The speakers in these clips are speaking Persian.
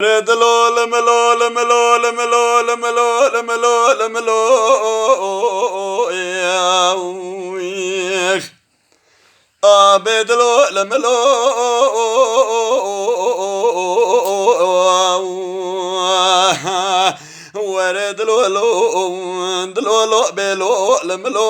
دلو لملو لملو لملو لملو لملو لملو يا ويخ بدلو لملو ورد لو دلو لو بلو لملو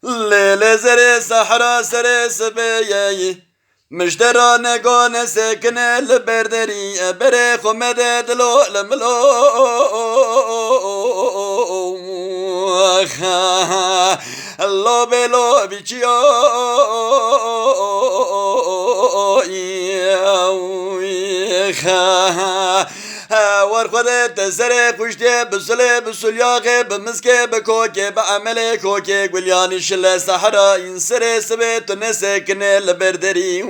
لیل زر صحرا سر سبیایی مشترا نگان سکنه لبردری بره خمد دلو لملو الله بلو بیچیو ور خودت سر پشته بسله بسلیاقه بمسکه بکوکه بعمله کوکه گلیانی شل صحرا این سر سبت نسکنه لبردری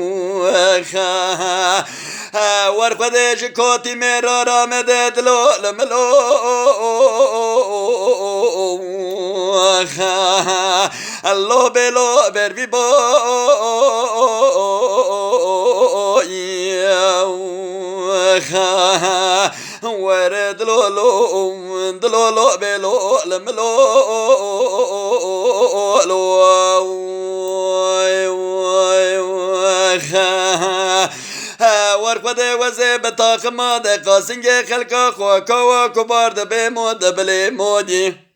ور خودش کوتی میرا رامده دلو لملو الله بلو بروی با ورد لولو دلولو بلو لملو ورقده وزه بتاخما ده قاسنگ خلقا خواکا و کبار ده بمود ده بلی مودی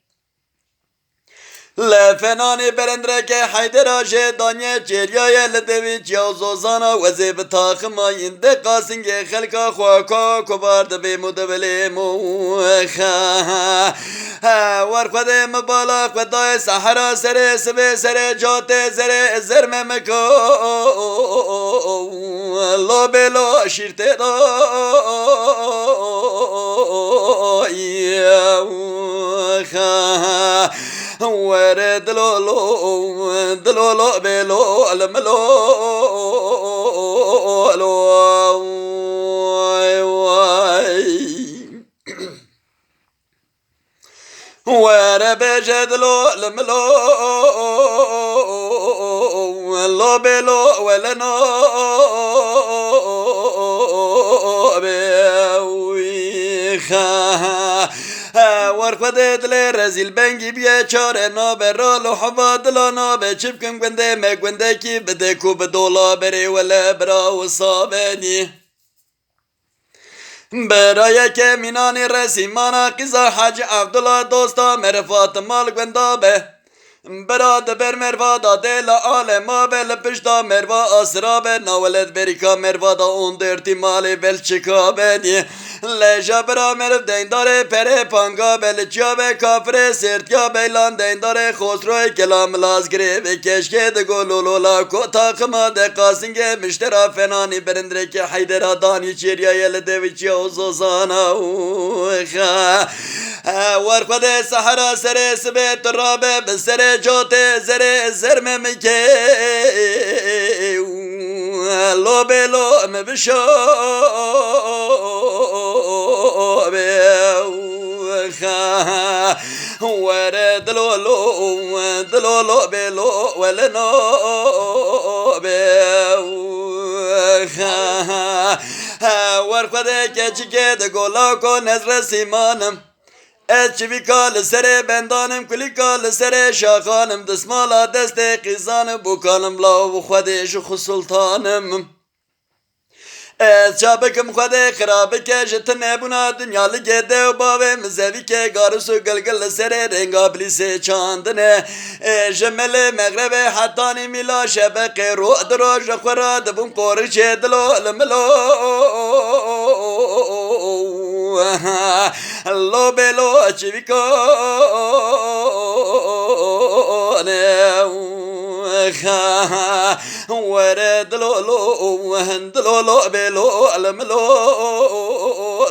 لفنانی برندره که حیدر آشه دانیه چریای لدوی چیازوزانا وزی بتاخما اینده قاسنگ خلقا خواکا کبار ده بمود ده بلی موخا ورخود مبالا خدای سحرا سر سبه سر جات زر زرم مکو لو بلو شیرته دا ورد لولو دلولو بلو الملو ورب جدلو لملو لو بلو ولنو ورخود دل رزیل بنگی بیا چاره نابه رالو حوا دلا نابه چپکم گنده مگنده کی بده کو بدولا بری ولا برا و صابنی برای که مینانی رسیمانا قیزا حج عبدالله دوستا مرفات مال گندابه براد بر مروا دا دل عالما بل پشتا مروا آسرابه ناولد بریکا مروا دا اون درتی مالی بل چکا بدی لیجا برا مرف دیندار پره پانگا بل چیابه کافر سرتیا بیلان دیندار خسروی کلام لازگری بکشکه دگو لولولا کتا خما ده قاسنگ مشترا فنانی برندره که حیدر دانی چیریا یل دوی چی اوزوزانا ورخود سحرا سر سبت رابه بسر جوت زر زرم مکه لو بلو مبشو ورد لولو دلولو بلو ولنو ورخود کچکه دگولا کو نظر سیمانم چوی کال سر بندانم کلی کال سر شاخانم دسمالا دست قیزانم بوکانم لاو خودش خو سلطانم چابکم خود خرابه که جت نبونا دنیا لگده و باوه مزوی که گارسو گلگل سر رنگا بلیس چاندنه جمل مغرب حتانی میلا شبق رو درو جخورا دبون قورش دلو لملو لو بلو چوی ورد لولو دلولو بلو الملو